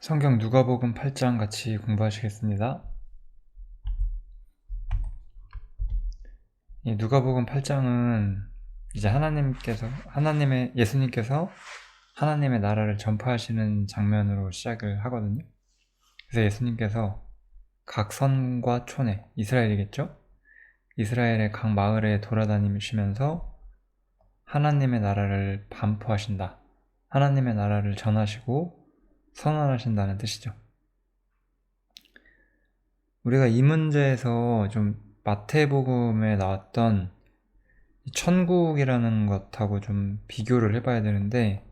성경 누가복음 8장 같이 공부하시겠습니다. 이 누가복음 8장은 이제 예수님께서 하나님의 나라를 전파하시는 장면으로 시작을 하거든요. 그래서 예수님께서 각 선과 촌에, 이스라엘이겠죠? 이스라엘의 각 마을에 돌아다니시면서 하나님의 나라를 반포하신다. 하나님의 나라를 전하시고 선언하신다는 뜻이죠. 우리가 이 문제에서 좀 마태복음에 나왔던 천국이라는 것하고 좀 비교를 해봐야 되는데,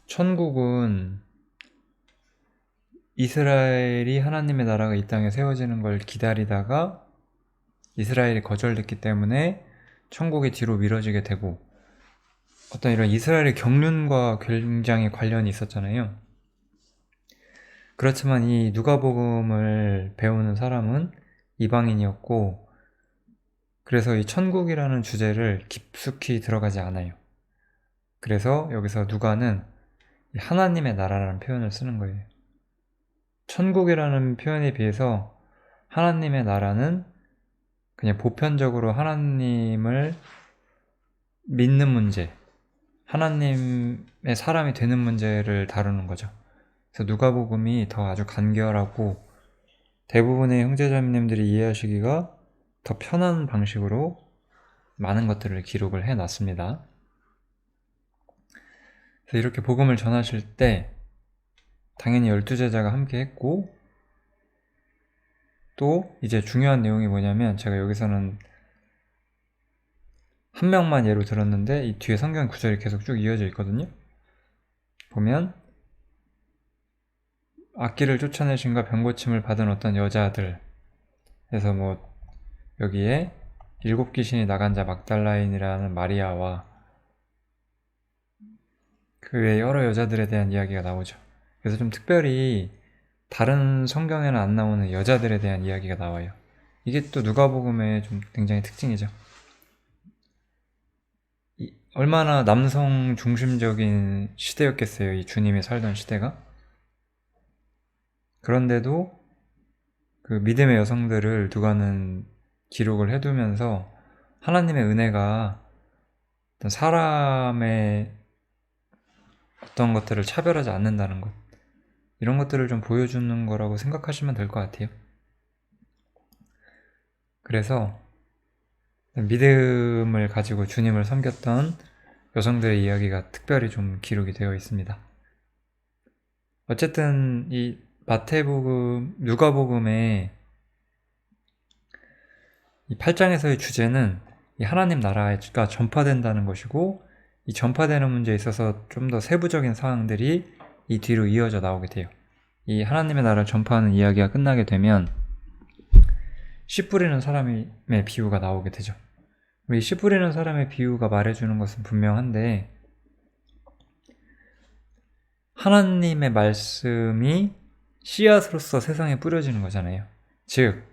천국은 이스라엘이 하나님의 나라가 이 땅에 세워지는 걸 기다리다가 이스라엘이 거절됐기 때문에 천국이 뒤로 미뤄지게 되고, 어떤 이런 이스라엘의 경륜과 굉장히 관련이 있었잖아요. 그렇지만 이 누가복음을 배우는 사람은 이방인이었고, 그래서 이 천국이라는 주제를 깊숙이 들어가지 않아요. 그래서 여기서 누가는 하나님의 나라라는 표현을 쓰는 거예요. 천국이라는 표현에 비해서 하나님의 나라는 그냥 보편적으로 하나님을 믿는 문제, 하나님의 사람이 되는 문제를 다루는 거죠. 그래서 누가복음이 더 아주 간결하고 대부분의 형제자매님들이 이해하시기가 더 편한 방식으로 많은 것들을 기록을 해놨습니다. 그래서 이렇게 복음을 전하실 때 당연히 12제자가 함께 했고, 또 이제 중요한 내용이 뭐냐면, 제가 여기서는 한 명만 예로 들었는데 이 뒤에 성경 구절이 계속 쭉 이어져 있거든요. 보면 악기를 쫓아내신과 병고침을 받은 어떤 여자들, 그래서 뭐 여기에 7귀신이 나간 자 막달라인이라는 마리아와 그 외에 여러 여자들에 대한 이야기가 나오죠. 그래서 좀 특별히 다른 성경에는 안 나오는 여자들에 대한 이야기가 나와요. 이게 또 누가복음의 좀 굉장히 특징이죠. 얼마나 남성 중심적인 시대였겠어요, 이 주님이 살던 시대가. 그런데도 그 믿음의 여성들을 누가는 기록을 해두면서 하나님의 은혜가 어떤 사람의 어떤 것들을 차별하지 않는다는 것, 이런 것들을 좀 보여주는 거라고 생각하시면 될 것 같아요. 그래서 믿음을 가지고 주님을 섬겼던 여성들의 이야기가 특별히 좀 기록이 되어 있습니다. 어쨌든 이 마태복음, 누가복음의 이 8장에서의 주제는 이 하나님 나라가 전파된다는 것이고, 이 전파되는 문제에 있어서 좀 더 세부적인 사항들이 이 뒤로 이어져 나오게 돼요. 이 하나님의 나라를 전파하는 이야기가 끝나게 되면 씨 뿌리는 사람의 비유가 나오게 되죠. 이 씨 뿌리는 사람의 비유가 말해주는 것은 분명한데, 하나님의 말씀이 씨앗으로서 세상에 뿌려지는 거잖아요. 즉,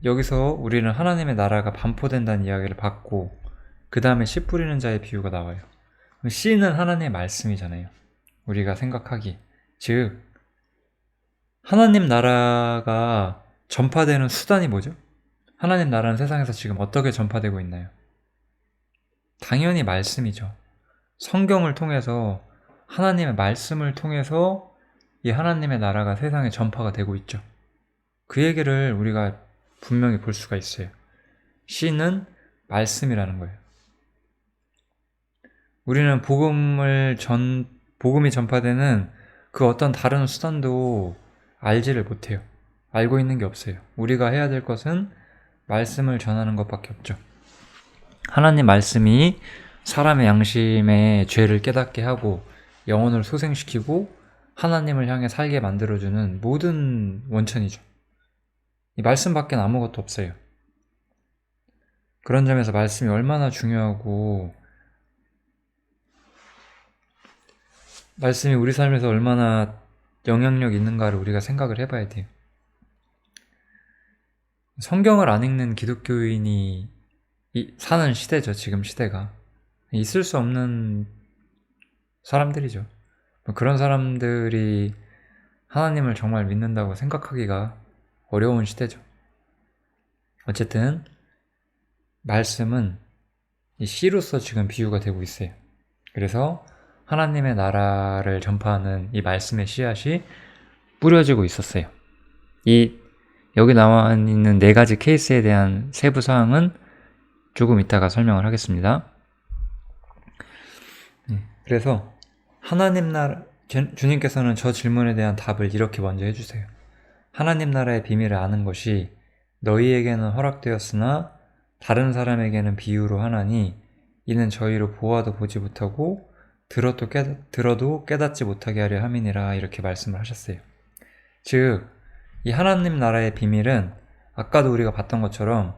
여기서 우리는 하나님의 나라가 반포된다는 이야기를 받고 그 다음에 씨 뿌리는 자의 비유가 나와요. 씨는 하나님의 말씀이잖아요. 우리가 생각하기. 즉, 하나님 나라가 전파되는 수단이 뭐죠? 하나님 나라는 세상에서 지금 어떻게 전파되고 있나요? 당연히 말씀이죠. 성경을 통해서, 하나님의 말씀을 통해서 이 하나님의 나라가 세상에 전파가 되고 있죠. 그 얘기를 우리가 분명히 볼 수가 있어요. 씨는 말씀이라는 거예요. 우리는 복음이 전파되는 그 어떤 다른 수단도 알지를 못해요. 알고 있는 게 없어요. 우리가 해야 될 것은 말씀을 전하는 것밖에 없죠. 하나님 말씀이 사람의 양심의 죄를 깨닫게 하고 영혼을 소생시키고 하나님을 향해 살게 만들어주는 모든 원천이죠. 이 말씀밖엔 아무것도 없어요. 그런 점에서 말씀이 얼마나 중요하고 말씀이 우리 삶에서 얼마나 영향력 있는가를 우리가 생각을 해봐야 돼요. 성경을 안 읽는 기독교인이 사는 시대죠, 지금 시대가. 있을 수 없는 사람들이죠. 그런 사람들이 하나님을 정말 믿는다고 생각하기가 어려운 시대죠. 어쨌든 말씀은 이 씨로서 지금 비유가 되고 있어요. 그래서 하나님의 나라를 전파하는 이 말씀의 씨앗이 뿌려지고 있었어요. 여기 나와 있는 4가지 케이스에 대한 세부 사항은 조금 이따가 설명을 하겠습니다. 그래서 하나님 나라, 주님께서는 저 질문에 대한 답을 이렇게 먼저 해주세요. 하나님 나라의 비밀을 아는 것이 너희에게는 허락되었으나 다른 사람에게는 비유로 하나니 이는 저희로 보아도 보지 못하고 들어도 깨닫지 못하게 하려 함이니라, 이렇게 말씀을 하셨어요. 즉, 이 하나님 나라의 비밀은 아까도 우리가 봤던 것처럼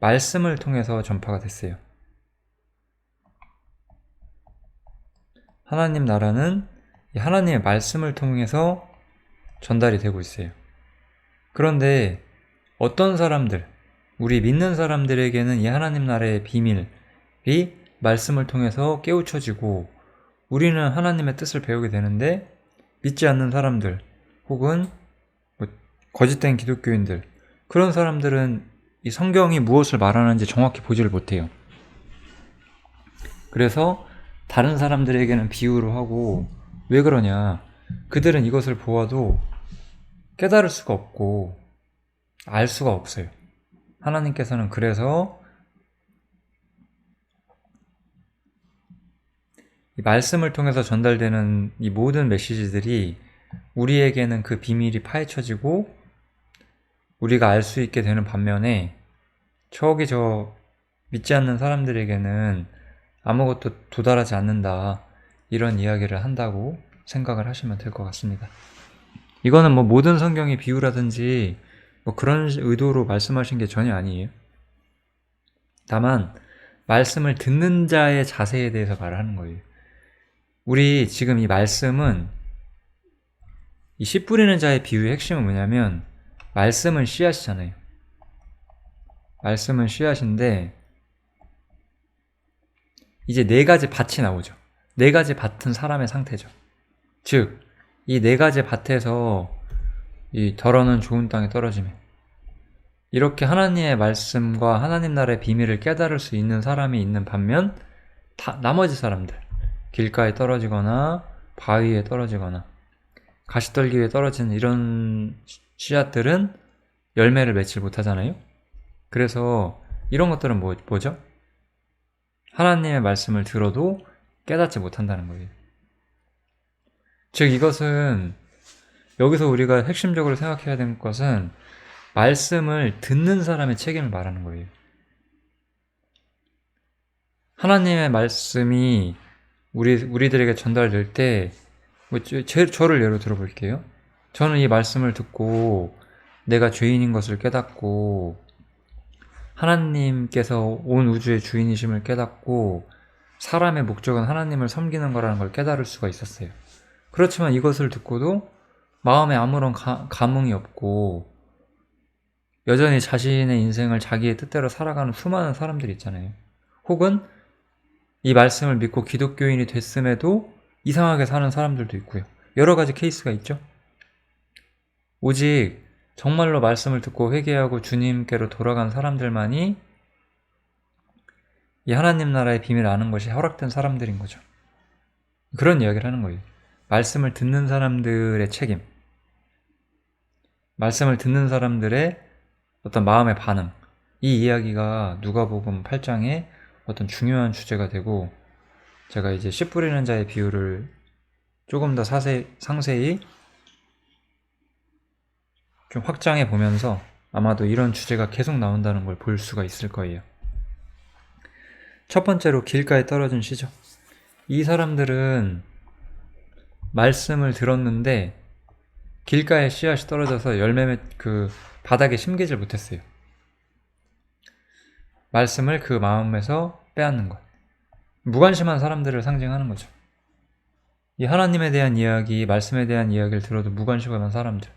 말씀을 통해서 전파가 됐어요. 하나님 나라는 하나님의 말씀을 통해서 전달이 되고 있어요. 그런데 어떤 사람들, 우리 믿는 사람들에게는 이 하나님 나라의 비밀이 말씀을 통해서 깨우쳐지고 우리는 하나님의 뜻을 배우게 되는데, 믿지 않는 사람들 혹은 거짓된 기독교인들, 그런 사람들은 이 성경이 무엇을 말하는지 정확히 보지를 못해요. 그래서 다른 사람들에게는 비유로 하고, 왜 그러냐, 그들은 이것을 보아도 깨달을 수가 없고 알 수가 없어요. 하나님께서는 그래서 이 말씀을 통해서 전달되는 이 모든 메시지들이 우리에게는 그 비밀이 파헤쳐지고 우리가 알 수 있게 되는 반면에, 저기 저 믿지 않는 사람들에게는 아무것도 도달하지 않는다, 이런 이야기를 한다고 생각을 하시면 될 것 같습니다. 이거는 모든 성경이 비유라든지 그런 의도로 말씀하신 게 전혀 아니에요. 다만 말씀을 듣는 자의 자세에 대해서 말을 하는 거예요. 우리 지금 이 말씀은, 이 씨 뿌리는 자의 비유의 핵심은 뭐냐면, 말씀은 씨앗이잖아요. 말씀은 씨앗인데 이제 4가지 밭이 나오죠. 4가지 밭은 사람의 상태죠. 즉, 이 4가지 밭에서 이 덜어는 좋은 땅에 떨어지면, 이렇게 하나님의 말씀과 하나님 나라의 비밀을 깨달을 수 있는 사람이 있는 반면, 나머지 사람들, 길가에 떨어지거나 바위에 떨어지거나 가시떨기 위에 떨어지는 이런 씨앗들은 열매를 맺지 못하잖아요. 그래서 이런 것들은 뭐죠? 하나님의 말씀을 들어도 깨닫지 못한다는 거예요. 즉, 이것은, 여기서 우리가 핵심적으로 생각해야 되는 것은 말씀을 듣는 사람의 책임을 말하는 거예요. 하나님의 말씀이 우리들에게 전달될 때, 저를 예로 들어볼게요. 저는 이 말씀을 듣고 내가 죄인인 것을 깨닫고 하나님께서 온 우주의 주인이심을 깨닫고 사람의 목적은 하나님을 섬기는 거라는 걸 깨달을 수가 있었어요. 그렇지만 이것을 듣고도 마음에 아무런 감흥이 없고 여전히 자신의 인생을 자기의 뜻대로 살아가는 수많은 사람들이 있잖아요. 혹은 이 말씀을 믿고 기독교인이 됐음에도 이상하게 사는 사람들도 있고요. 여러 가지 케이스가 있죠. 오직 정말로 말씀을 듣고 회개하고 주님께로 돌아간 사람들만이 이 하나님 나라의 비밀을 아는 것이 허락된 사람들인 거죠. 그런 이야기를 하는 거예요. 말씀을 듣는 사람들의 책임, 말씀을 듣는 사람들의 어떤 마음의 반응, 이 이야기가 누가복음 8장의 어떤 중요한 주제가 되고, 제가 이제 씨 뿌리는 자의 비유를 조금 더 상세히 좀 확장해 보면서 아마도 이런 주제가 계속 나온다는 걸 볼 수가 있을 거예요. 첫 번째로 길가에 떨어진 씨죠. 이 사람들은 말씀을 들었는데 길가에 씨앗이 떨어져서 열매 바닥에 심기질 못했어요. 말씀을 그 마음에서 빼앗는 것. 무관심한 사람들을 상징하는 거죠. 이 하나님에 대한 이야기, 말씀에 대한 이야기를 들어도 무관심한 사람들.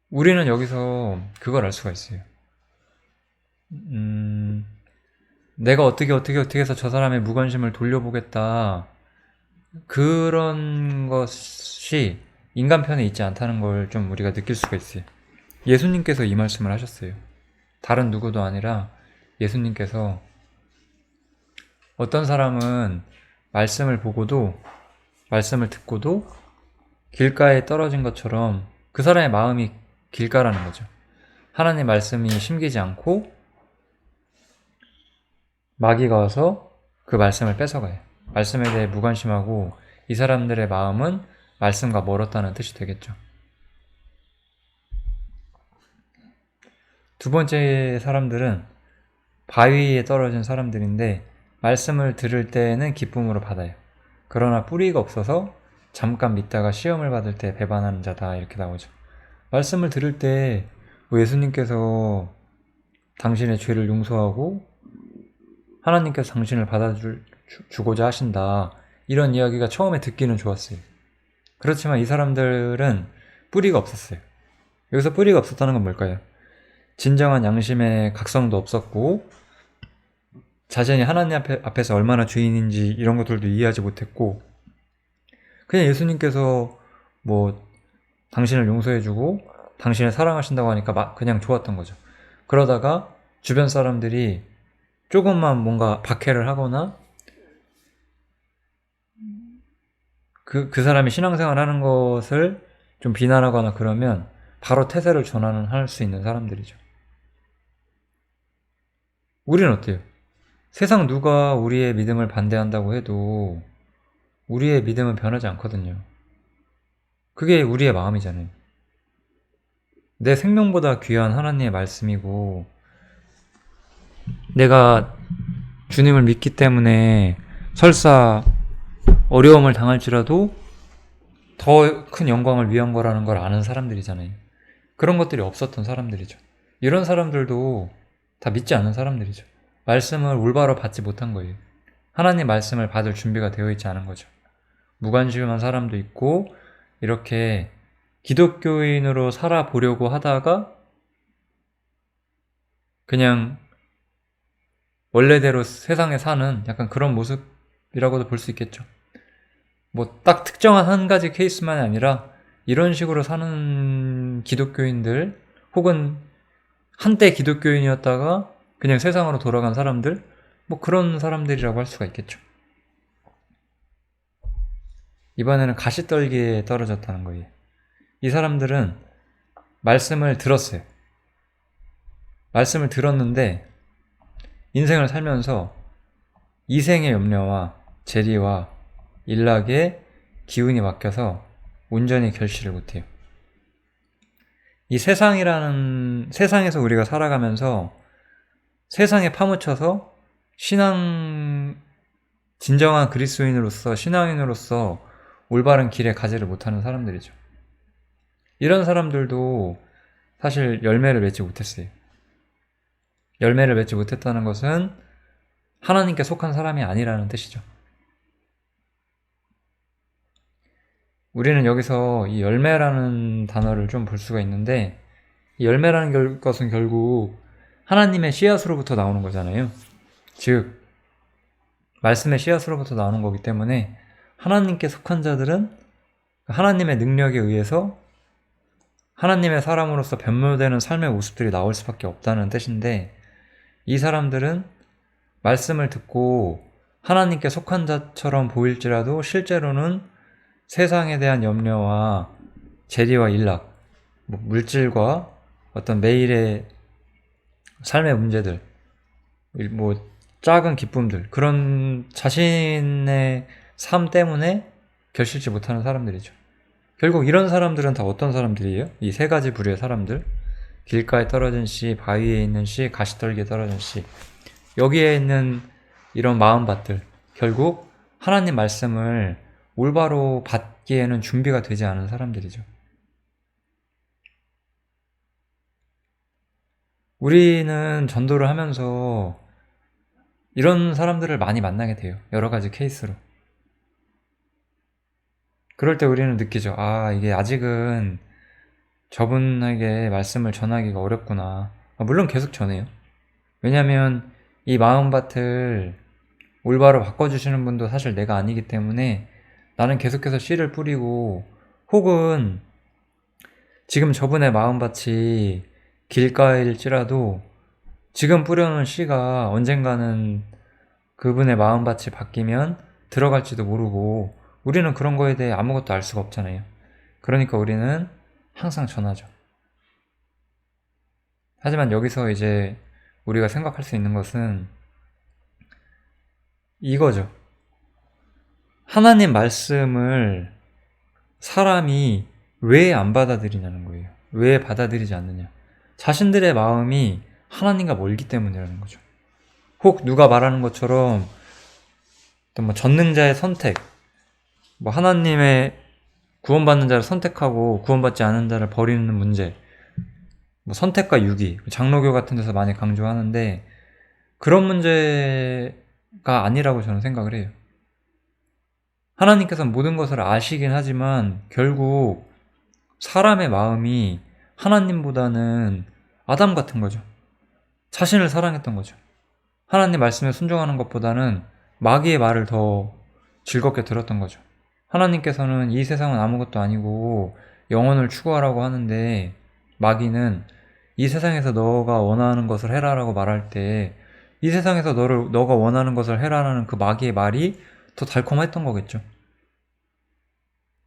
우리는 여기서 그걸 알 수가 있어요. 내가 어떻게 해서 저 사람의 무관심을 돌려보겠다, 그런 것이 인간 편에 있지 않다는 걸 좀 우리가 느낄 수가 있어요. 예수님께서 이 말씀을 하셨어요. 다른 누구도 아니라 예수님께서 어떤 사람은 말씀을 보고도, 말씀을 듣고도 길가에 떨어진 것처럼 그 사람의 마음이 길가라는 거죠. 하나님 말씀이 심기지 않고 마귀가 와서 그 말씀을 뺏어가요. 말씀에 대해 무관심하고 이 사람들의 마음은 말씀과 멀었다는 뜻이 되겠죠. 두 번째 사람들은 바위에 떨어진 사람들인데 말씀을 들을 때는 기쁨으로 받아요. 그러나 뿌리가 없어서 잠깐 믿다가 시험을 받을 때 배반하는 자다, 이렇게 나오죠. 말씀을 들을 때 예수님께서 당신의 죄를 용서하고 하나님께서 당신을 받아주고자 하신다, 이런 이야기가 처음에 듣기는 좋았어요. 그렇지만 이 사람들은 뿌리가 없었어요. 여기서 뿌리가 없었다는 건 뭘까요? 진정한 양심의 각성도 없었고 자신이 하나님 앞에서 얼마나 죄인인지 이런 것들도 이해하지 못했고 그냥 예수님께서 뭐 당신을 용서해주고 당신을 사랑하신다고 하니까 그냥 좋았던 거죠. 그러다가 주변 사람들이 조금만 뭔가 박해를 하거나 그 사람이 신앙생활 하는 것을 좀 비난하거나 그러면 바로 태세를 전환할 수 있는 사람들이죠. 우리는 어때요? 세상 누가 우리의 믿음을 반대한다고 해도 우리의 믿음은 변하지 않거든요. 그게 우리의 마음이잖아요. 내 생명보다 귀한 하나님의 말씀이고 내가 주님을 믿기 때문에 설사 어려움을 당할지라도 더 큰 영광을 위한 거라는 걸 아는 사람들이잖아요. 그런 것들이 없었던 사람들이죠. 이런 사람들도 다 믿지 않는 사람들이죠. 말씀을 올바로 받지 못한 거예요. 하나님 말씀을 받을 준비가 되어 있지 않은 거죠. 무관심한 사람도 있고 이렇게 기독교인으로 살아보려고 하다가 그냥 원래대로 세상에 사는 약간 그런 모습이라고도 볼 수 있겠죠. 뭐 딱 특정한 한 가지 케이스만이 아니라 이런 식으로 사는 기독교인들 혹은 한때 기독교인이었다가 그냥 세상으로 돌아간 사람들, 뭐 그런 사람들이라고 할 수가 있겠죠. 이번에는 가시떨기에 떨어졌다는 거예요. 이 사람들은 말씀을 들었어요. 말씀을 들었는데 인생을 살면서 이생의 염려와 재리와 일락에 기운이 막혀서 온전히 결실을 못해요. 이 세상에서 우리가 살아가면서 세상에 파묻혀서 진정한 그리스도인으로서 신앙인으로서 올바른 길에 가지를 못하는 사람들이죠. 이런 사람들도 사실 열매를 맺지 못했어요. 열매를 맺지 못했다는 것은 하나님께 속한 사람이 아니라는 뜻이죠. 우리는 여기서 이 열매라는 단어를 좀 볼 수가 있는데 이 열매라는 것은 결국 하나님의 씨앗으로부터 나오는 거잖아요. 즉 말씀의 씨앗으로부터 나오는 거기 때문에 하나님께 속한 자들은 하나님의 능력에 의해서 하나님의 사람으로서 변모되는 삶의 모습들이 나올 수밖에 없다는 뜻인데 이 사람들은 말씀을 듣고 하나님께 속한 자처럼 보일지라도 실제로는 세상에 대한 염려와 재리와 일락, 물질과 어떤 매일의 삶의 문제들, 작은 기쁨들, 그런 자신의 삶 때문에 결실치 못하는 사람들이죠. 결국 이런 사람들은 다 어떤 사람들이에요? 이 세 가지 부류의 사람들, 길가에 떨어진 씨, 바위에 있는 씨, 가시떨기에 떨어진 씨, 여기에 있는 이런 마음밭들, 결국 하나님 말씀을 올바로 받기에는 준비가 되지 않은 사람들이죠. 우리는 전도를 하면서 이런 사람들을 많이 만나게 돼요. 여러 가지 케이스로. 그럴 때 우리는 느끼죠. 이게 아직은 저분에게 말씀을 전하기가 어렵구나. 물론 계속 전해요. 왜냐하면 이 마음밭을 올바로 바꿔주시는 분도 사실 내가 아니기 때문에 나는 계속해서 씨를 뿌리고, 혹은 지금 저분의 마음밭이 길가일지라도 지금 뿌려놓은 씨가 언젠가는 그분의 마음밭이 바뀌면 들어갈지도 모르고, 우리는 그런 거에 대해 아무것도 알 수가 없잖아요. 그러니까 우리는 항상 전하죠. 하지만 여기서 이제 우리가 생각할 수 있는 것은 이거죠. 하나님 말씀을 사람이 왜 안 받아들이냐는 거예요. 왜 받아들이지 않느냐. 자신들의 마음이 하나님과 멀기 때문이라는 거죠. 혹 누가 말하는 것처럼 또 뭐 전능자의 선택, 뭐 하나님의 구원받는 자를 선택하고 구원받지 않은 자를 버리는 문제, 뭐 선택과 유기, 장로교 같은 데서 많이 강조하는데 그런 문제가 아니라고 저는 생각을 해요. 하나님께서는 모든 것을 아시긴 하지만 결국 사람의 마음이 하나님보다는 아담 같은 거죠. 자신을 사랑했던 거죠. 하나님 말씀에 순종하는 것보다는 마귀의 말을 더 즐겁게 들었던 거죠. 하나님께서는 이 세상은 아무것도 아니고 영혼을 추구하라고 하는데 마귀는 이 세상에서 너가 원하는 것을 해라라고 말할 때 이 세상에서 너가 원하는 것을 해라라는 그 마귀의 말이 더 달콤했던 거겠죠.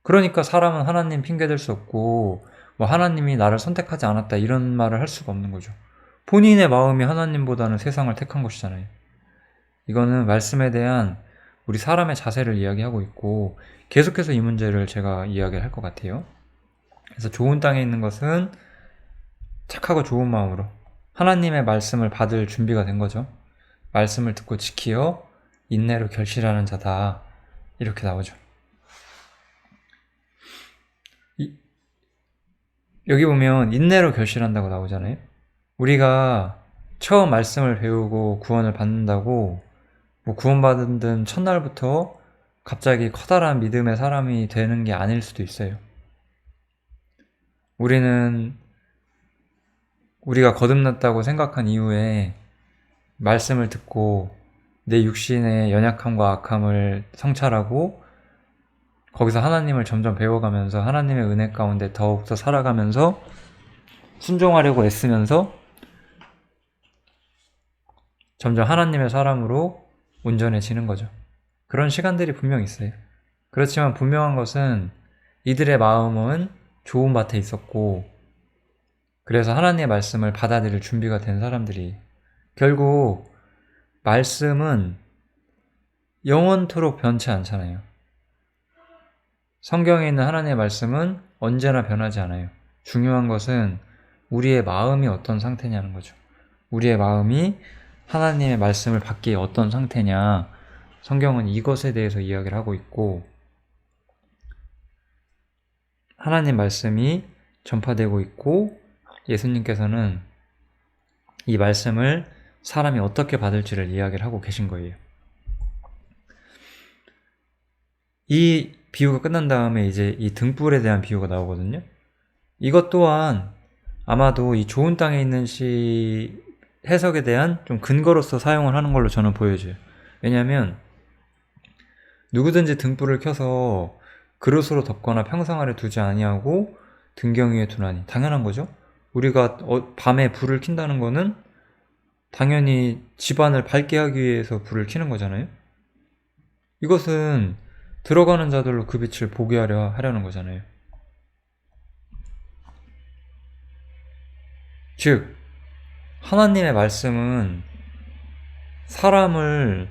그러니까 사람은 하나님 핑계댈 수 없고 뭐 하나님이 나를 선택하지 않았다 이런 말을 할 수가 없는 거죠. 본인의 마음이 하나님보다는 세상을 택한 것이잖아요. 이거는 말씀에 대한 우리 사람의 자세를 이야기하고 있고 계속해서 이 문제를 제가 이야기를 할 것 같아요. 그래서 좋은 땅에 있는 것은 착하고 좋은 마음으로 하나님의 말씀을 받을 준비가 된 거죠. 말씀을 듣고 지키어 인내로 결실하는 자다. 이렇게 나오죠. 여기 보면 인내로 결실한다고 나오잖아요. 우리가 처음 말씀을 배우고 구원을 받는다고 뭐 구원받은 첫날부터 갑자기 커다란 믿음의 사람이 되는 게 아닐 수도 있어요. 우리가 거듭났다고 생각한 이후에 말씀을 듣고 내 육신의 연약함과 악함을 성찰하고 거기서 하나님을 점점 배워가면서 하나님의 은혜 가운데 더욱더 살아가면서 순종하려고 애쓰면서 점점 하나님의 사람으로 온전해지는 거죠. 그런 시간들이 분명 있어요. 그렇지만 분명한 것은 이들의 마음은 좋은 밭에 있었고 그래서 하나님의 말씀을 받아들일 준비가 된 사람들이 결국 말씀은 영원토록 변치 않잖아요. 성경에 있는 하나님의 말씀은 언제나 변하지 않아요. 중요한 것은 우리의 마음이 어떤 상태냐는 거죠. 우리의 마음이 하나님의 말씀을 받기에 어떤 상태냐, 성경은 이것에 대해서 이야기를 하고 있고 하나님 말씀이 전파되고 있고 예수님께서는 이 말씀을 사람이 어떻게 받을지를 이야기를 하고 계신 거예요. 이 비유가 끝난 다음에 이제 이 등불에 대한 비유가 나오거든요. 이것 또한 아마도 이 좋은 땅에 있는 시 해석에 대한 좀 근거로서 사용을 하는 걸로 저는 보여져요. 왜냐하면 누구든지 등불을 켜서 그릇으로 덮거나 평상 아래 두지 아니하고 등경 위에 두나니 당연한 거죠. 우리가 밤에 불을 킨다는 거는 당연히 집안을 밝게 하기 위해서 불을 켜는 거잖아요. 이것은 들어가는 자들로 그 빛을 보게 하려는 거잖아요. 즉 하나님의 말씀은 사람을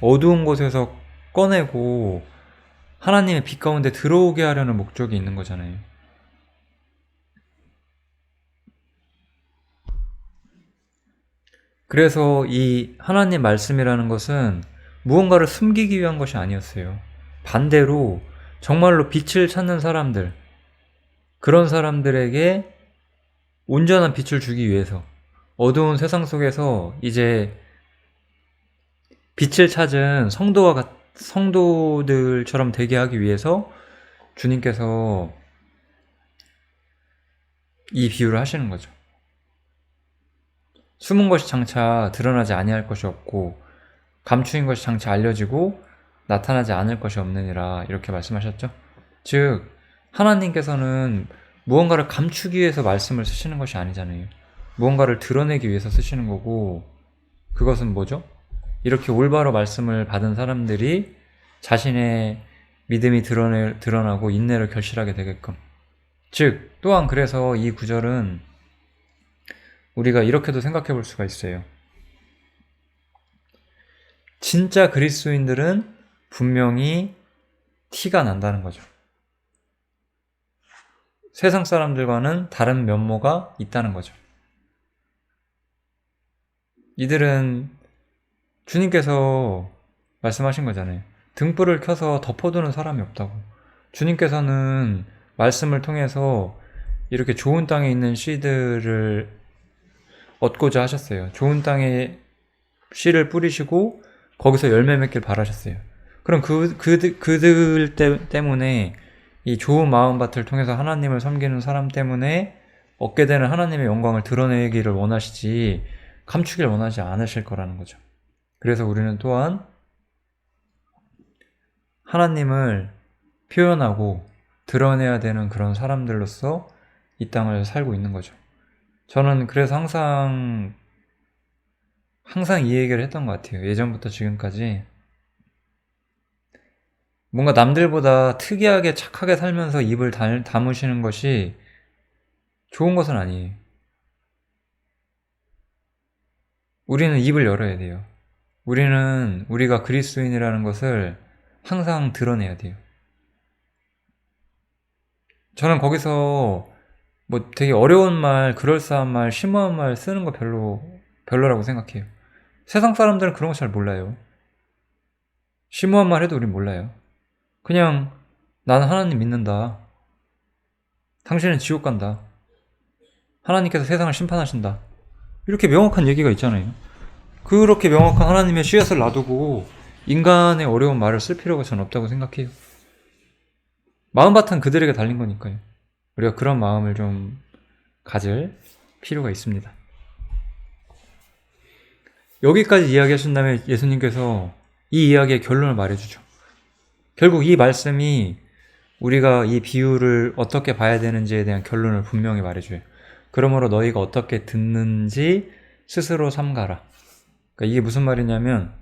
어두운 곳에서 꺼내고 하나님의 빛 가운데 들어오게 하려는 목적이 있는 거잖아요. 그래서 이 하나님 말씀이라는 것은 무언가를 숨기기 위한 것이 아니었어요. 반대로 정말로 빛을 찾는 사람들, 그런 사람들에게 온전한 빛을 주기 위해서 어두운 세상 속에서 이제 빛을 찾은 성도들처럼 되게 하기 위해서 주님께서 이 비유를 하시는 거죠. 숨은 것이 장차 드러나지 아니할 것이 없고 감추인 것이 장차 알려지고 나타나지 않을 것이 없느니라 이렇게 말씀하셨죠. 즉 하나님께서는 무언가를 감추기 위해서 말씀을 쓰시는 것이 아니잖아요. 무언가를 드러내기 위해서 쓰시는 거고, 그것은 뭐죠? 이렇게 올바로 말씀을 받은 사람들이 자신의 믿음이 드러나고 인내를 결실하게 되게끔. 즉 또한 그래서 이 구절은 우리가 이렇게도 생각해 볼 수가 있어요. 진짜 그리스도인들은 분명히 티가 난다는 거죠. 세상 사람들과는 다른 면모가 있다는 거죠. 이들은 주님께서 말씀하신 거잖아요. 등불을 켜서 덮어두는 사람이 없다고. 주님께서는 말씀을 통해서 이렇게 좋은 땅에 있는 씨들을 얻고자 하셨어요. 좋은 땅에 씨를 뿌리시고 거기서 열매 맺길 바라셨어요. 그럼 그들 때문에 이 좋은 마음밭을 통해서 하나님을 섬기는 사람 때문에 얻게 되는 하나님의 영광을 드러내기를 원하시지 감추길 원하지 않으실 거라는 거죠. 그래서 우리는 또한 하나님을 표현하고 드러내야 되는 그런 사람들로서 이 땅을 살고 있는 거죠. 저는 그래서 항상 이 얘기를 했던 것 같아요. 예전부터 지금까지. 뭔가 남들보다 특이하게 착하게 살면서 입을 다무시는 것이 좋은 것은 아니에요. 우리는 입을 열어야 돼요. 우리는 우리가 그리스도인이라는 것을 항상 드러내야 돼요. 저는 거기서 뭐 되게 어려운 말, 그럴싸한 말, 심오한 말 쓰는 거 별로라고 생각해요. 세상 사람들은 그런 거 잘 몰라요. 심오한 말 해도 우린 몰라요. 그냥 나는 하나님 믿는다. 당신은 지옥 간다. 하나님께서 세상을 심판하신다. 이렇게 명확한 얘기가 있잖아요. 그렇게 명확한 하나님의 씨앗을 놔두고 인간의 어려운 말을 쓸 필요가 전 없다고 생각해요. 마음바탕 그들에게 달린 거니까요. 우리가 그런 마음을 좀 가질 필요가 있습니다. 여기까지 이야기하신 다음에 예수님께서 이 이야기의 결론을 말해주죠. 결국 이 말씀이 우리가 이 비유를 어떻게 봐야 되는지에 대한 결론을 분명히 말해줘요. 그러므로 너희가 어떻게 듣는지 스스로 삼가라. 그러니까 이게 무슨 말이냐면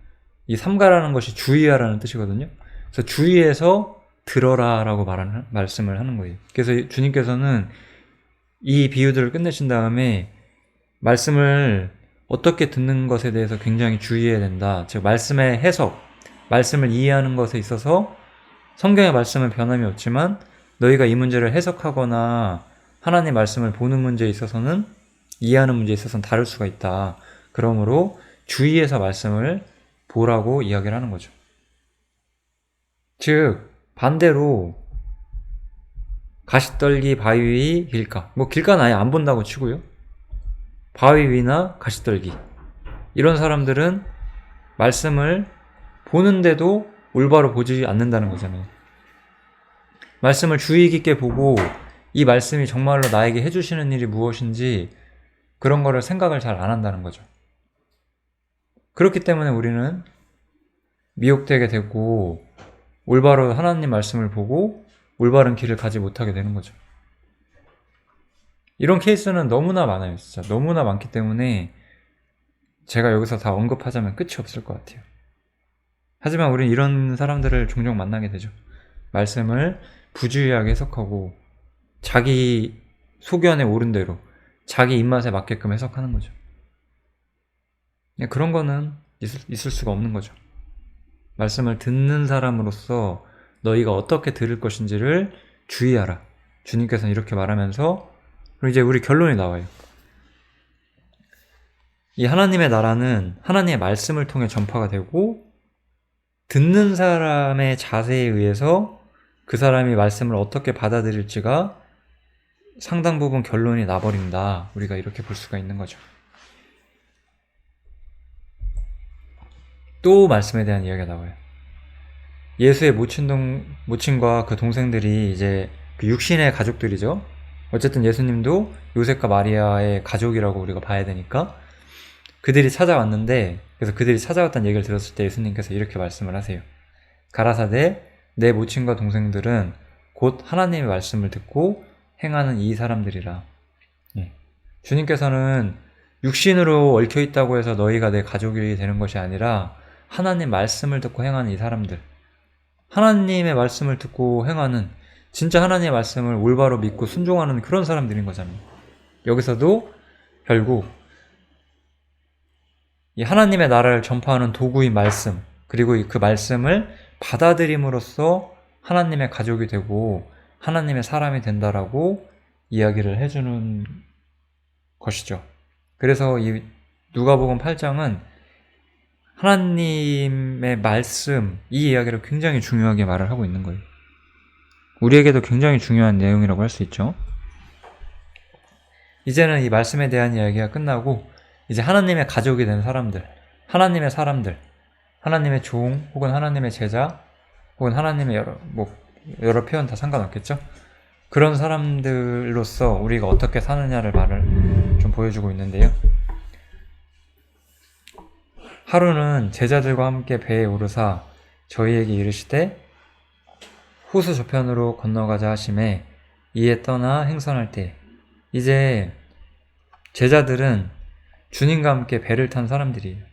이 삼가라는 것이 주의하라는 뜻이거든요. 그래서 주의해서 들어라라고 말씀을 하는 거예요. 그래서 주님께서는 이 비유들을 끝내신 다음에 말씀을 어떻게 듣는 것에 대해서 굉장히 주의해야 된다. 즉 말씀의 해석, 말씀을 이해하는 것에 있어서 성경의 말씀은 변함이 없지만 너희가 이 문제를 해석하거나 하나님의 말씀을 보는 문제에 있어서는 이해하는 문제에 있어서는 다를 수가 있다. 그러므로 주의해서 말씀을 보라고 이야기를 하는 거죠. 즉 반대로 가시떨기 바위 위 길가, 뭐 길가는 아예 안 본다고 치고요. 바위 위나 가시떨기, 이런 사람들은 말씀을 보는데도 올바로 보지 않는다는 거잖아요. 말씀을 주의 깊게 보고 이 말씀이 정말로 나에게 해주시는 일이 무엇인지 그런 거를 생각을 잘 안 한다는 거죠. 그렇기 때문에 우리는 미혹되게 되고 올바로 하나님 말씀을 보고 올바른 길을 가지 못하게 되는 거죠. 이런 케이스는 너무나 많아요. 진짜 너무나 많기 때문에 제가 여기서 다 언급하자면 끝이 없을 것 같아요. 하지만 우리는 이런 사람들을 종종 만나게 되죠. 말씀을 부주의하게 해석하고 자기 소견에 오른 대로 자기 입맛에 맞게끔 해석하는 거죠. 그런 거는 있을 수가 없는 거죠. 말씀을 듣는 사람으로서 너희가 어떻게 들을 것인지를 주의하라. 주님께서는 이렇게 말하면서 그리고 이제 우리 결론이 나와요. 이 하나님의 나라는 하나님의 말씀을 통해 전파가 되고 듣는 사람의 자세에 의해서 그 사람이 말씀을 어떻게 받아들일지가 상당 부분 결론이 나버린다. 우리가 이렇게 볼 수가 있는 거죠. 또 말씀에 대한 이야기가 나와요. 예수의 모친과 그 동생들이 이제 그 육신의 가족들이죠. 어쨌든 예수님도 요셉과 마리아의 가족이라고 우리가 봐야 되니까 그들이 찾아왔는데, 그래서 그들이 찾아왔다는 얘기를 들었을 때 예수님께서 이렇게 말씀을 하세요. 가라사대 내 모친과 동생들은 곧 하나님의 말씀을 듣고 행하는 이 사람들이라. 예. 주님께서는 육신으로 얽혀 있다고 해서 너희가 내 가족이 되는 것이 아니라 하나님 말씀을 듣고 행하는 이 사람들, 하나님의 말씀을 듣고 행하는, 진짜 하나님의 말씀을 올바로 믿고 순종하는 그런 사람들인 거잖아요. 여기서도 결국 이 하나님의 나라를 전파하는 도구인 말씀, 그리고 그 말씀을 받아들임으로써 하나님의 가족이 되고 하나님의 사람이 된다라고 이야기를 해주는 것이죠. 그래서 이 누가복음 8장은 하나님의 말씀, 이 이야기를 굉장히 중요하게 말을 하고 있는 거예요. 우리에게도 굉장히 중요한 내용이라고 할 수 있죠. 이제는 이 말씀에 대한 이야기가 끝나고 이제 하나님의 가족이 된 사람들, 하나님의 사람들, 하나님의 종 혹은 하나님의 제자 혹은 하나님의 여러 표현 다 상관없겠죠? 그런 사람들로서 우리가 어떻게 사느냐를 말을 좀 보여주고 있는데요. 하루는 제자들과 함께 배에 오르사 저희에게 이르시되 호수 저편으로 건너가자 하심에 이에 떠나 행선할 때, 이제 제자들은 주님과 함께 배를 탄 사람들이에요.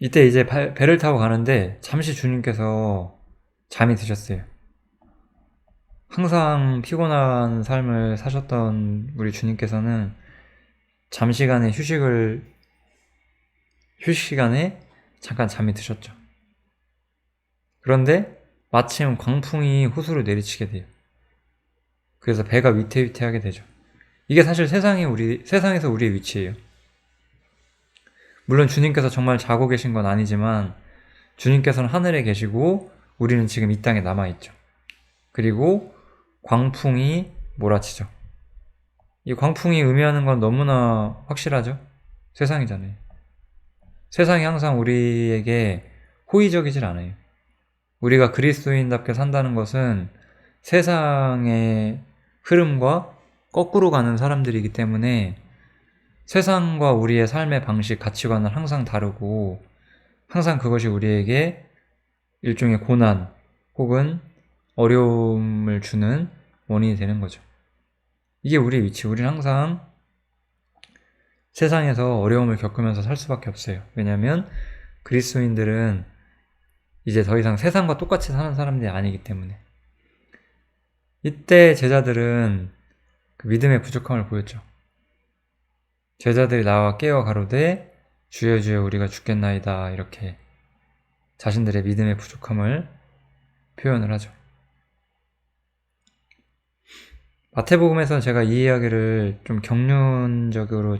이때 이제 배를 타고 가는데 잠시 주님께서 잠이 드셨어요. 항상 피곤한 삶을 사셨던 우리 주님께서는 잠시간의 휴식 시간에 잠깐 잠이 드셨죠. 그런데 마침 광풍이 호수를 내리치게 돼요. 그래서 배가 위태위태하게 되죠. 이게 사실 세상에서 우리의 위치예요. 물론 주님께서 정말 자고 계신 건 아니지만 주님께서는 하늘에 계시고 우리는 지금 이 땅에 남아있죠. 그리고 광풍이 몰아치죠. 이 광풍이 의미하는 건 너무나 확실하죠. 세상이잖아요. 세상이 항상 우리에게 호의적이질 않아요. 우리가 그리스도인답게 산다는 것은 세상의 흐름과 거꾸로 가는 사람들이기 때문에 세상과 우리의 삶의 방식, 가치관은 항상 다르고 항상 그것이 우리에게 일종의 고난 혹은 어려움을 주는 원인이 되는 거죠. 이게 우리의 위치. 우리는 항상 세상에서 어려움을 겪으면서 살 수밖에 없어요. 왜냐하면 그리스도인들은 이제 더 이상 세상과 똑같이 사는 사람들이 아니기 때문에. 이때 제자들은 그 믿음의 부족함을 보였죠. 제자들이 나와 깨어 가로되 주여 주여 우리가 죽겠나이다, 이렇게 자신들의 믿음의 부족함을 표현을 하죠. 마태복음에서 제가 이 이야기를 좀 경륜적인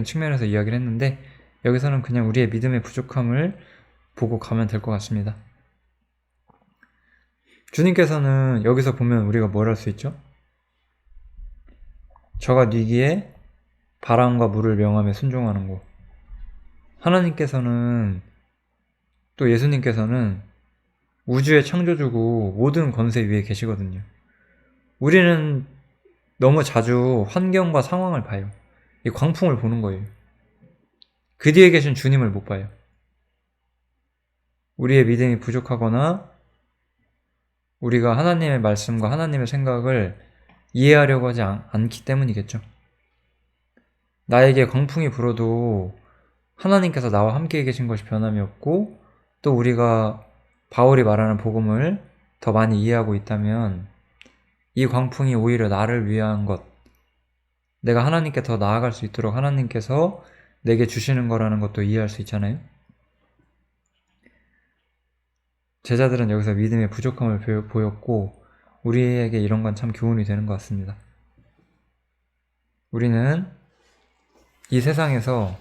측면에서 이야기를 했는데 여기서는 그냥 우리의 믿음의 부족함을 보고 가면 될 것 같습니다. 주님께서는 여기서 보면 우리가 뭘 할 수 있죠? 저가 뉘기에 바람과 물을 명함에 순종하는 거. 하나님께서는, 또 예수님께서는 우주의 창조주고 모든 권세 위에 계시거든요. 우리는 너무 자주 환경과 상황을 봐요. 이 광풍을 보는 거예요. 그 뒤에 계신 주님을 못 봐요. 우리의 믿음이 부족하거나 우리가 하나님의 말씀과 하나님의 생각을 이해하려고 하지 않기 때문이겠죠. 나에게 광풍이 불어도 하나님께서 나와 함께 계신 것이 변함이 없고, 또 우리가 바울이 말하는 복음을 더 많이 이해하고 있다면 이 광풍이 오히려 나를 위한 것, 내가 하나님께 더 나아갈 수 있도록 하나님께서 내게 주시는 거라는 것도 이해할 수 있잖아요. 제자들은 여기서 믿음의 부족함을 보였고 우리에게 이런 건 참 교훈이 되는 것 같습니다. 우리는 이 세상에서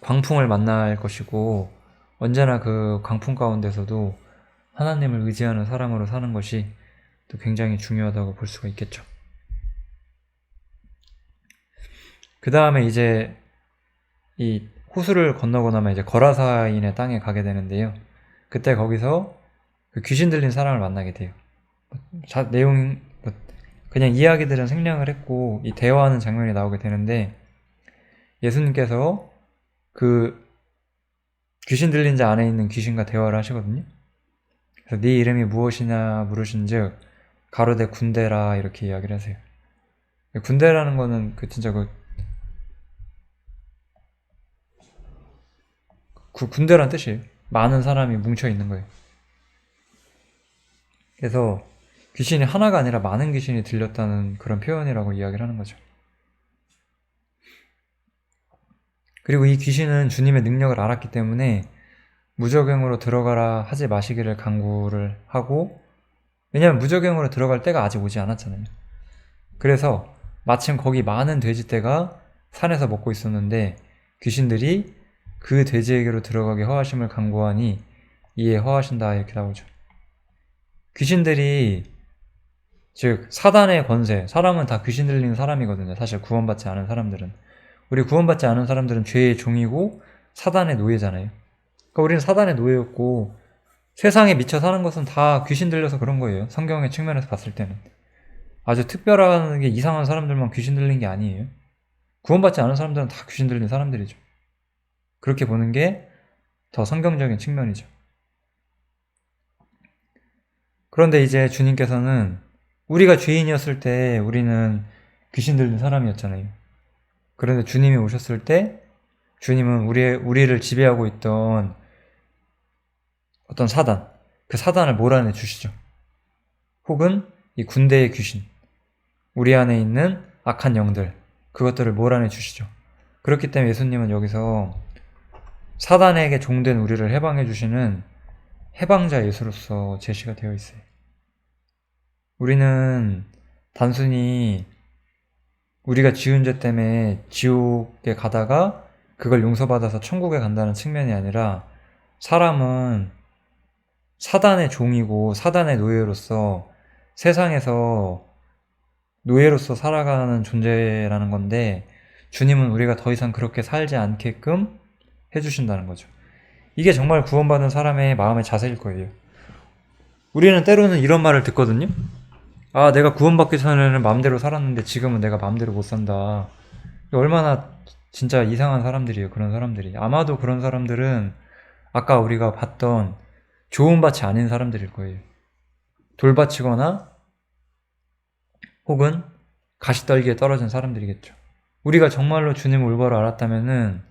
광풍을 만날 것이고 언제나 그 광풍 가운데서도 하나님을 의지하는 사람으로 사는 것이 또 굉장히 중요하다고 볼 수가 있겠죠. 그 다음에 이제 이 호수를 건너고 나면 이제 거라사인의 땅에 가게 되는데요. 그때 거기서 그 귀신 들린 사람을 만나게 돼요. 내용 그냥 이야기들은 생략을 했고 이 대화하는 장면이 나오게 되는데, 예수님께서 그 귀신 들린 자 안에 있는 귀신과 대화를 하시거든요. 그래서 네 이름이 무엇이냐 물으신즉 가로되 군대라 이렇게 이야기를 하세요. 군대라는 거는 진짜 군대란 뜻이에요. 많은 사람이 뭉쳐 있는 거예요. 그래서 귀신이 하나가 아니라 많은 귀신이 들렸다는 그런 표현이라고 이야기를 하는 거죠. 그리고 이 귀신은 주님의 능력을 알았기 때문에 무적행으로 들어가라 하지 마시기를 간구를 하고, 왜냐하면 무적행으로 들어갈 때가 아직 오지 않았잖아요. 그래서 마침 거기 많은 돼지떼가 산에서 먹고 있었는데 귀신들이 그 돼지에게로 들어가게 허하심을 간구하니 이에 허하신다 이렇게 나오죠. 귀신들이 즉 사단의 권세, 사람은 다 귀신 들리는 사람이거든요. 사실 구원받지 않은 사람들은, 우리 구원받지 않은 사람들은 죄의 종이고 사단의 노예잖아요. 그러니까 우리는 사단의 노예였고 세상에 미쳐 사는 것은 다 귀신 들려서 그런 거예요. 성경의 측면에서 봤을 때는 아주 특별한 게 이상한 사람들만 귀신 들린 게 아니에요. 구원받지 않은 사람들은 다 귀신 들린 사람들이죠. 그렇게 보는 게 더 성경적인 측면이죠. 그런데 이제 주님께서는 우리가 죄인이었을 때 우리는 귀신 들린 사람이었잖아요. 그런데 주님이 오셨을 때 주님은 우리를 지배하고 있던 어떤 사단, 그 사단을 몰아내 주시죠. 혹은 이 군대의 귀신, 우리 안에 있는 악한 영들, 그것들을 몰아내 주시죠. 그렇기 때문에 예수님은 여기서 사단에게 종된 우리를 해방해 주시는 해방자 예수로서 제시가 되어 있어요. 우리는 단순히 우리가 지은 죄 때문에 지옥에 가다가 그걸 용서받아서 천국에 간다는 측면이 아니라 사람은 사단의 종이고 사단의 노예로서 세상에서 노예로서 살아가는 존재라는 건데 주님은 우리가 더 이상 그렇게 살지 않게끔 해주신다는 거죠. 이게 정말 구원받은 사람의 마음의 자세일 거예요. 우리는 때로는 이런 말을 듣거든요. 아, 내가 구원받기 전에는 마음대로 살았는데 지금은 내가 마음대로 못 산다. 얼마나 진짜 이상한 사람들이에요. 그런 사람들이. 아마도 그런 사람들은 아까 우리가 봤던 좋은 밭이 아닌 사람들일 거예요. 돌밭이거나 혹은 가시떨기에 떨어진 사람들이겠죠. 우리가 정말로 주님을 올바로 알았다면은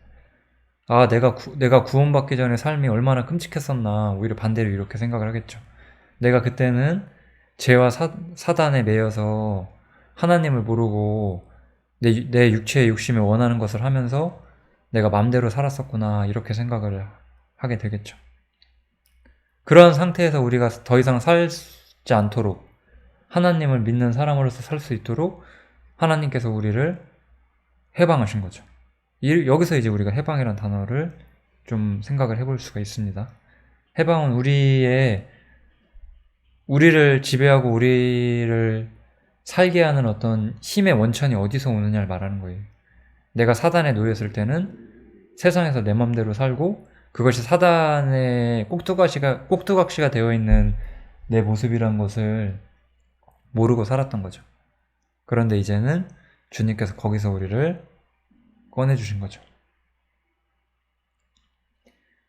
아, 내가 구원받기 전에 삶이 얼마나 끔찍했었나, 오히려 반대로 이렇게 생각을 하겠죠. 내가 그때는 죄와 사단에 매여서 하나님을 모르고 내 육체의 욕심에 원하는 것을 하면서 내가 맘대로 살았었구나, 이렇게 생각을 하게 되겠죠. 그런 상태에서 우리가 더 이상 살지 않도록 하나님을 믿는 사람으로서 살 수 있도록 하나님께서 우리를 해방하신 거죠. 여기서 이제 우리가 해방이라는 단어를 좀 생각을 해볼 수가 있습니다. 해방은 우리를 지배하고 우리를 살게 하는 어떤 힘의 원천이 어디서 오느냐를 말하는 거예요. 내가 사단에 놓였을 때는 세상에서 내 맘대로 살고 그것이 사단의 꼭두각시가 되어 있는 내 모습이란 것을 모르고 살았던 거죠. 그런데 이제는 주님께서 거기서 우리를 꺼내주신 거죠.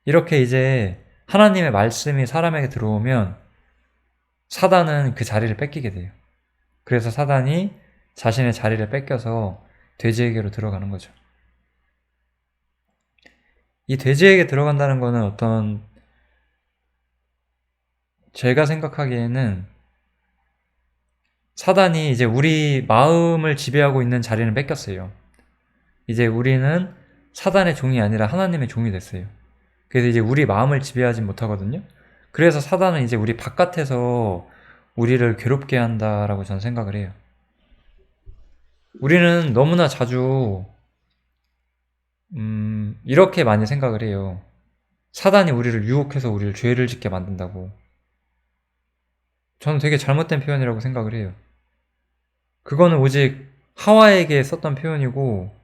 이렇게 이제 하나님의 말씀이 사람에게 들어오면 사단은 그 자리를 뺏기게 돼요. 그래서 사단이 자신의 자리를 뺏겨서 돼지에게로 들어가는 거죠. 이 돼지에게 들어간다는 거는 제가 생각하기에는 사단이 이제 우리 마음을 지배하고 있는 자리는 뺏겼어요. 이제 우리는 사단의 종이 아니라 하나님의 종이 됐어요. 그래서 이제 우리 마음을 지배하지 못하거든요. 그래서 사단은 이제 우리 바깥에서 우리를 괴롭게 한다라고 저는 생각을 해요. 우리는 너무나 자주 이렇게 많이 생각을 해요. 사단이 우리를 유혹해서 우리를 죄를 짓게 만든다고. 저는 되게 잘못된 표현이라고 생각을 해요. 그거는 오직 하와에게 썼던 표현이고,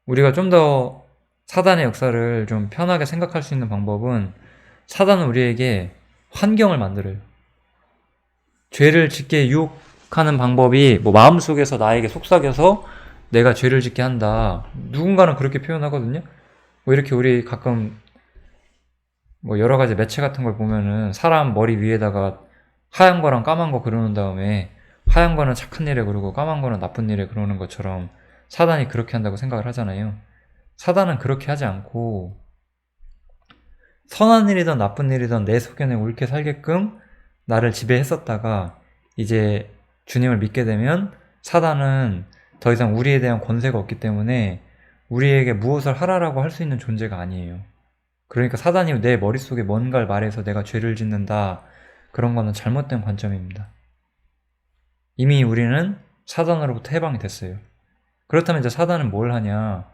우리가 좀 더 사단의 역사를 좀 편하게 생각할 수 있는 방법은 사단은 우리에게 환경을 만들어요. 죄를 짓게 유혹하는 방법이 마음속에서 나에게 속삭여서 내가 죄를 짓게 한다. 누군가는 그렇게 표현하거든요. 뭐 이렇게 우리 가끔 뭐 여러 가지 매체 같은 걸 보면은 사람 머리 위에다가 하얀 거랑 까만 거 그려놓은 다음에 하얀 거는 착한 일에 그러고 까만 거는 나쁜 일에 그러는 것처럼 사단이 그렇게 한다고 생각을 하잖아요. 사단은 그렇게 하지 않고 선한 일이든 나쁜 일이든 내 속견에 옳게 살게끔 나를 지배했었다가 이제 주님을 믿게 되면 사단은 더 이상 우리에 대한 권세가 없기 때문에 우리에게 무엇을 하라라고 할 수 있는 존재가 아니에요. 그러니까 사단이 내 머릿속에 뭔가를 말해서 내가 죄를 짓는다, 그런 거는 잘못된 관점입니다. 이미 우리는 사단으로부터 해방이 됐어요. 그렇다면 이제 사단은 뭘 하냐?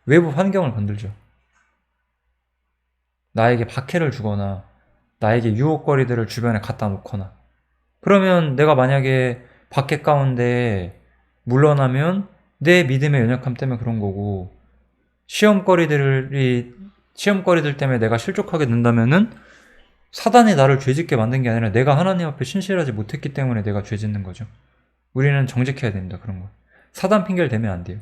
외부 환경을 건들죠. 나에게 박해를 주거나 나에게 유혹거리들을 주변에 갖다 놓거나, 그러면 내가 만약에 박해 가운데 물러나면 내 믿음의 연약함 때문에 그런 거고, 시험거리들 때문에 내가 실족하게 된다면은 사단이 나를 죄짓게 만든 게 아니라 내가 하나님 앞에 신실하지 못했기 때문에 내가 죄짓는 거죠. 우리는 정직해야 됩니다. 그런 거. 사단 핑계를 대면 안 돼요.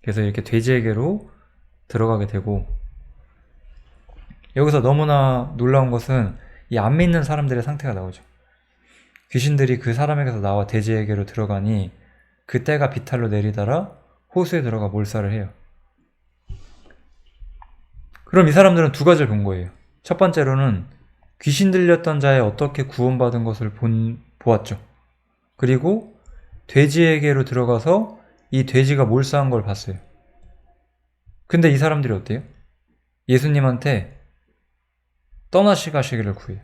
그래서 이렇게 돼지에게로 들어가게 되고, 여기서 너무나 놀라운 것은 이 안 믿는 사람들의 상태가 나오죠. 귀신들이 그 사람에게서 나와 돼지에게로 들어가니 그 때가 비탈로 내리더라 호수에 들어가 몰살을 해요. 그럼 이 사람들은 두 가지를 본 거예요. 첫 번째로는 귀신 들렸던 자에 어떻게 구원받은 것을 보았죠. 그리고 돼지에게로 들어가서 이 돼지가 몰살한 걸 봤어요. 근데 이 사람들이 어때요? 예수님한테 떠나시가시기를 구해요.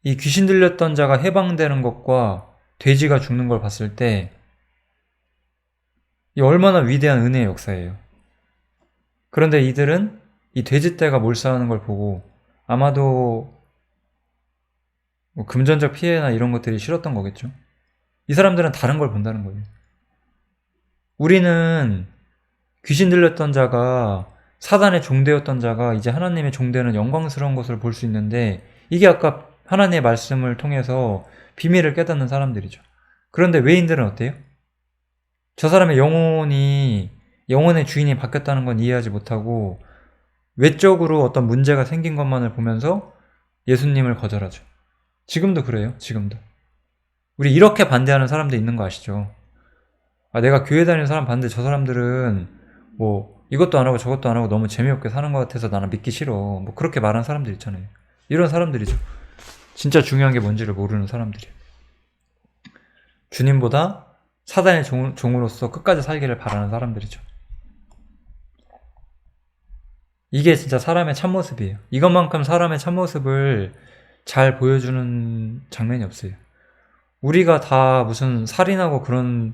이 귀신 들렸던 자가 해방되는 것과 돼지가 죽는 걸 봤을 때 이 얼마나 위대한 은혜의 역사예요. 그런데 이들은 이 돼지떼가 몰살하는 걸 보고 아마도 뭐 금전적 피해나 이런 것들이 싫었던 거겠죠. 이 사람들은 다른 걸 본다는 거예요. 우리는 귀신 들렸던 자가, 사단의 종되었던 자가 이제 하나님의 종되는 영광스러운 것을 볼 수 있는데, 이게 아까 하나님의 말씀을 통해서 비밀을 깨닫는 사람들이죠. 그런데 외인들은 어때요? 저 사람의 영혼의 주인이 바뀌었다는 건 이해하지 못하고 외적으로 어떤 문제가 생긴 것만을 보면서 예수님을 거절하죠. 지금도 그래요. 지금도. 우리 이렇게 반대하는 사람도 있는 거 아시죠? 내가 교회 다니는 사람 봤는데 저 사람들은 뭐 이것도 안 하고 저것도 안 하고 너무 재미없게 사는 것 같아서 나는 믿기 싫어. 뭐 그렇게 말하는 사람들 있잖아요. 이런 사람들이죠. 진짜 중요한 게 뭔지를 모르는 사람들이에요. 주님보다 사단의 종으로서 끝까지 살기를 바라는 사람들이죠. 이게 진짜 사람의 참모습이에요. 이것만큼 사람의 참모습을 잘 보여주는 장면이 없어요. 우리가 다 무슨 살인하고 그런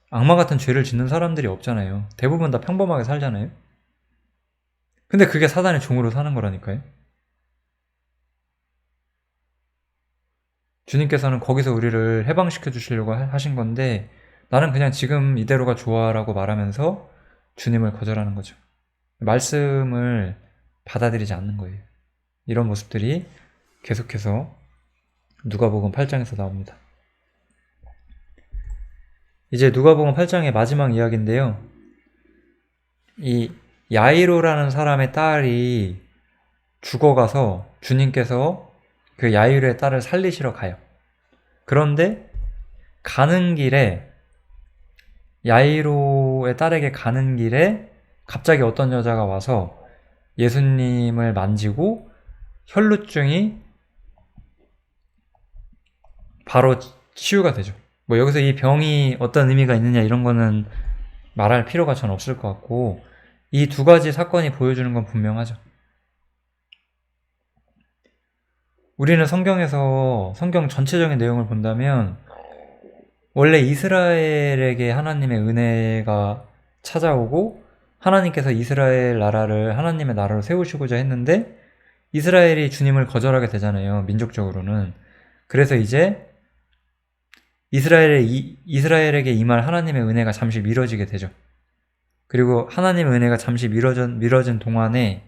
악마 같은 죄를 짓는 사람들이 없잖아요. 대부분 다 평범하게 살잖아요. 근데 그게 사단의 종으로 사는 거라니까요. 주님께서는 거기서 우리를 해방시켜 주시려고 하신 건데, 나는 그냥 지금 이대로가 좋아라고 말하면서 주님을 거절하는 거죠. 말씀을 받아들이지 않는 거예요. 이런 모습들이 계속해서 누가복음 8장에서 나옵니다. 이제 누가복음 8장의 마지막 이야기인데요. 이 야이로라는 사람의 딸이 죽어가서 주님께서 그 야이로의 딸을 살리시러 가요. 그런데 가는 길에, 야이로의 딸에게 가는 길에 갑자기 어떤 여자가 와서 예수님을 만지고 혈루증이 바로 치유가 되죠. 뭐 여기서 이 병이 어떤 의미가 있느냐 이런 거는 말할 필요가 전 없을 것 같고, 이 두 가지 사건이 보여주는 건 분명하죠. 우리는 성경에서 성경 전체적인 내용을 본다면 원래 이스라엘에게 하나님의 은혜가 찾아오고 하나님께서 이스라엘 나라를 하나님의 나라로 세우시고자 했는데 이스라엘이 주님을 거절하게 되잖아요. 민족적으로는. 그래서 이제 이스라엘에게 임할 하나님의 은혜가 잠시 미뤄지게 되죠. 그리고 하나님의 은혜가 잠시 미뤄진 동안에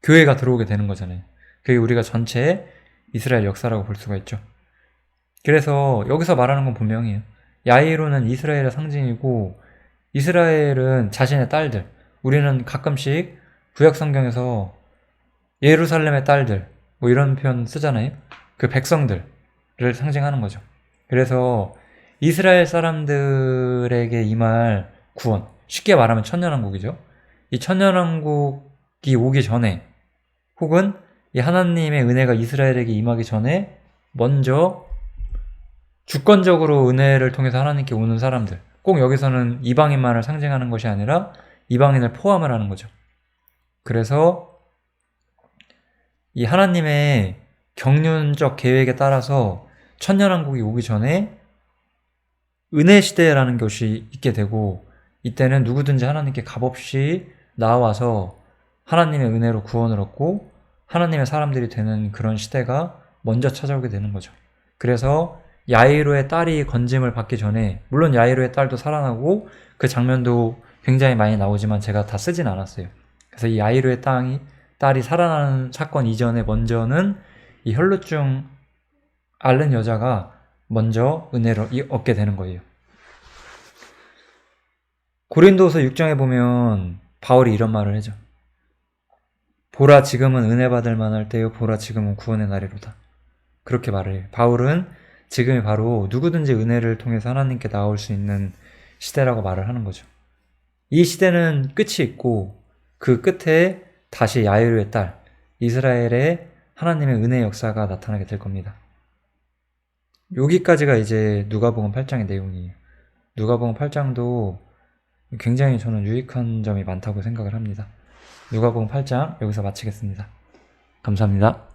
교회가 들어오게 되는 거잖아요. 그게 우리가 전체 이스라엘 역사라고 볼 수가 있죠. 그래서 여기서 말하는 건 분명해요. 야이로는 이스라엘의 상징이고 이스라엘은 자신의 딸들, 우리는 가끔씩 구약 성경에서 예루살렘의 딸들 뭐 이런 표현 쓰잖아요. 그 백성들을 상징하는 거죠. 그래서 이스라엘 사람들에게 임할 구원, 쉽게 말하면 천년왕국이죠. 이 천년왕국이 오기 전에 혹은 이 하나님의 은혜가 이스라엘에게 임하기 전에 먼저 주권적으로 은혜를 통해서 하나님께 오는 사람들, 꼭 여기서는 이방인만을 상징하는 것이 아니라 이방인을 포함을 하는 거죠. 그래서 이 하나님의 경륜적 계획에 따라서 천년왕국이 오기 전에 은혜 시대라는 것이 있게 되고, 이때는 누구든지 하나님께 값없이 나와서 하나님의 은혜로 구원을 얻고 하나님의 사람들이 되는 그런 시대가 먼저 찾아오게 되는 거죠. 그래서 야이로의 딸이 건짐을 받기 전에, 물론 야이로의 딸도 살아나고 그 장면도 굉장히 많이 나오지만 제가 다 쓰진 않았어요. 그래서 이 야이로의 딸이 살아나는 사건 이전에 먼저는 이 혈루증 앓는 여자가 먼저 은혜를 얻게 되는 거예요. 고린도서 6장에 보면 바울이 이런 말을 하죠. 보라 지금은 은혜 받을 만할 때요, 보라 지금은 구원의 날이로다. 그렇게 말을 해요. 바울은 지금이 바로 누구든지 은혜를 통해서 하나님께 나올 수 있는 시대라고 말을 하는 거죠. 이 시대는 끝이 있고 그 끝에 다시 야이로의 딸, 이스라엘의 하나님의 은혜 역사가 나타나게 될 겁니다. 여기까지가 이제 누가복음 8장의 내용이에요. 누가복음 8장도 굉장히 저는 유익한 점이 많다고 생각을 합니다. 누가복음 8장 여기서 마치겠습니다. 감사합니다.